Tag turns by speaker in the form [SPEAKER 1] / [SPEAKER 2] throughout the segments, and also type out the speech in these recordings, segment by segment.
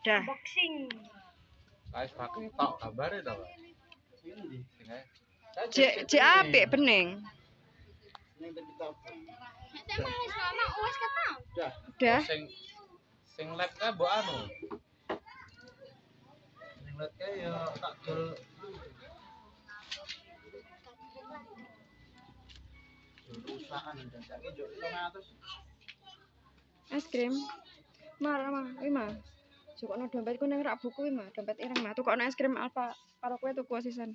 [SPEAKER 1] Dah.
[SPEAKER 2] Unboxing.
[SPEAKER 3] Guys, pakai tok gambare to, Pak.
[SPEAKER 1] Cek apik bening. Udah.
[SPEAKER 3] Sing lab ka mbok anu. Sing lab ka ya tak dol. Usahaan dan saiki yo 500.
[SPEAKER 1] Es krim. Marah mah, mah. Cukokno dompetku ning rak buku mah, dompet ireng mah. Tukokno es krim Alfa karo kowe tuku sisan.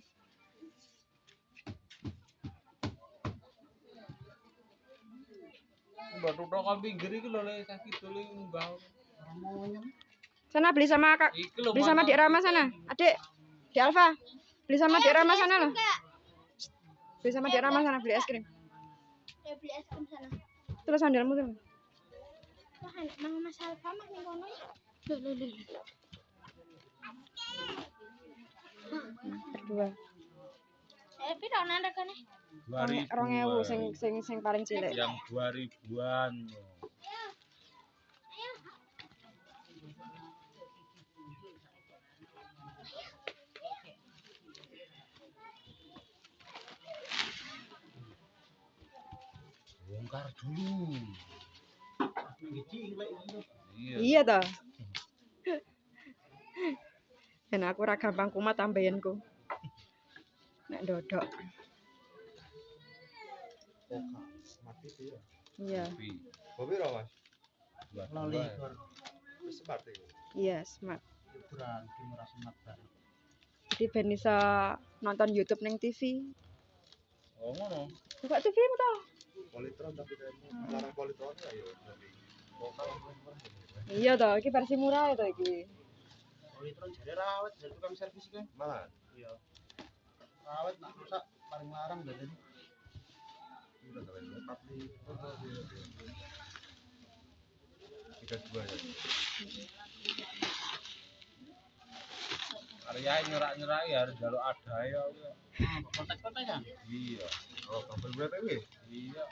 [SPEAKER 3] Mbak Tutok kan pinggir iki lho lek sakit dole munggah.
[SPEAKER 1] Sana beli sama Kak. Beli sama Dik Rama sana. Adik. Di Alfa. Beli sama Dik Rama sana loh. Beli sama Dik Rama sana beli es krim.
[SPEAKER 2] Ya beli es krim sana.
[SPEAKER 1] Terus sandalmu tuh.
[SPEAKER 2] Wah, mang Mas Alfa mah ning kono. Lho.
[SPEAKER 1] Berdua.
[SPEAKER 2] Piro nang regane?
[SPEAKER 1] 2000 sing paling cilik.
[SPEAKER 3] Yang 2000-an. Bongkar dulu.
[SPEAKER 1] Iya toh. Dan aku ra gampang kumat tambahanku. Nek ndodok.
[SPEAKER 3] Coocaa. Mati dia.
[SPEAKER 1] Iya.
[SPEAKER 3] Kopi ora, Mas? Lali. Smart iki.
[SPEAKER 1] Iya, smart.
[SPEAKER 3] Berarti murah smart banget.
[SPEAKER 1] Jadi ben bisa nonton YouTube ning TV.
[SPEAKER 3] Oh, ngono.
[SPEAKER 1] Buka TV mu toh?
[SPEAKER 3] Politron tapi larang politron ya yo.
[SPEAKER 1] Iya toh, iki versi murah itu iki.
[SPEAKER 3] Politron jare rawat dari tukang servis iki. Malah. Iya. Rawat nak rusak paling larang dah jadi. Udah kalian lepas nih. 32 ya. Arya nyerak-nyerak ya harus jaluk ada ya. Kontak-kontak kan? Iya. Oh, kabel BTW. Iya.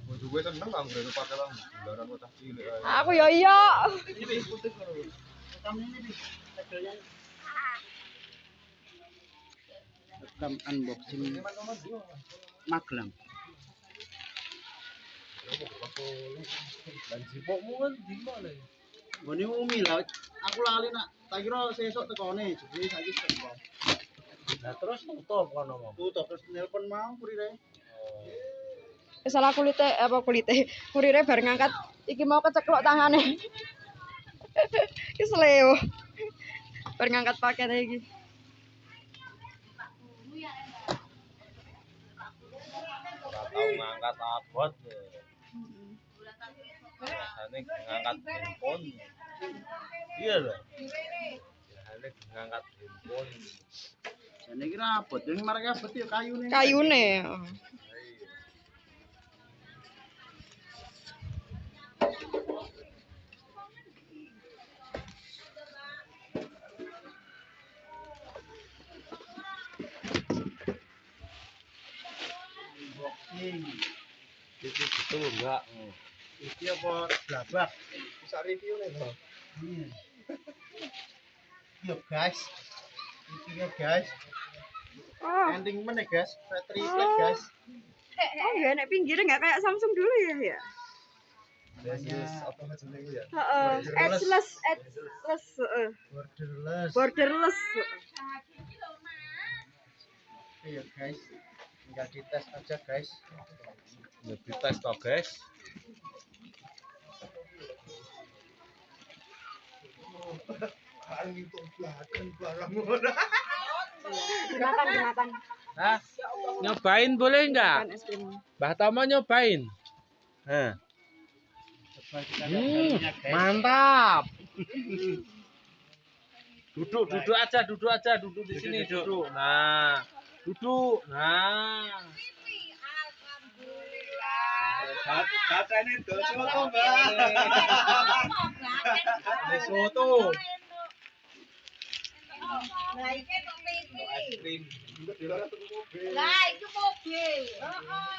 [SPEAKER 3] Bojo gue seneng bang, udah pakai bang. Bulan kota cilik.
[SPEAKER 1] Aku ya iya.
[SPEAKER 3] Ini putus kalau. Rekam ini nih. Tegelnya. Rekam unboxing Magelang. Dan sipokmu kan di mana? Gone umi lah. Aku lali nak. Tak kira sesuk tekone, jadi saiki sesuk. Nah terus tutup kono ngomong. Tutup terus nelpon mau kurire.
[SPEAKER 1] Salah kulite kurire bar ngangkat iki mau keceklok tangane. Ki sleo. Bar ngangkat paket iki.
[SPEAKER 3] Tahu ngangkat abot. Biasanya ngangkat handphone. Iya loh. Biasanya ngangkat handphone. Jane kira abot, yang mereka abot ya kayune.
[SPEAKER 1] Kayune.
[SPEAKER 3] Itu betul enggak? Ini apa blabak? Bisa review nih bro. Yuk guys, ini guys. Ending mana guys? Battery flat guys.
[SPEAKER 1] Oh ya, nek pinggirnya nggak kayak Samsung dulu ya.
[SPEAKER 3] Apa maksudnya ya?
[SPEAKER 1] Edgeless. Borderless.
[SPEAKER 3] Iya guys, tinggal dites aja guys. Ya dites toh guys.
[SPEAKER 1] Dimakan.
[SPEAKER 3] Hah? Nyobain boleh enggak? Mbah Tomo nyobain. Nah. Mantap. Duduk aja, duduk di sini, duduk. Nah, duduk. Nah. Alhamdulillah. Katanya itu soto, Mbak. Ini soto.
[SPEAKER 2] Lah iki kok pipi.
[SPEAKER 3] Es krim.
[SPEAKER 2] Lah itu mobil. Heeh.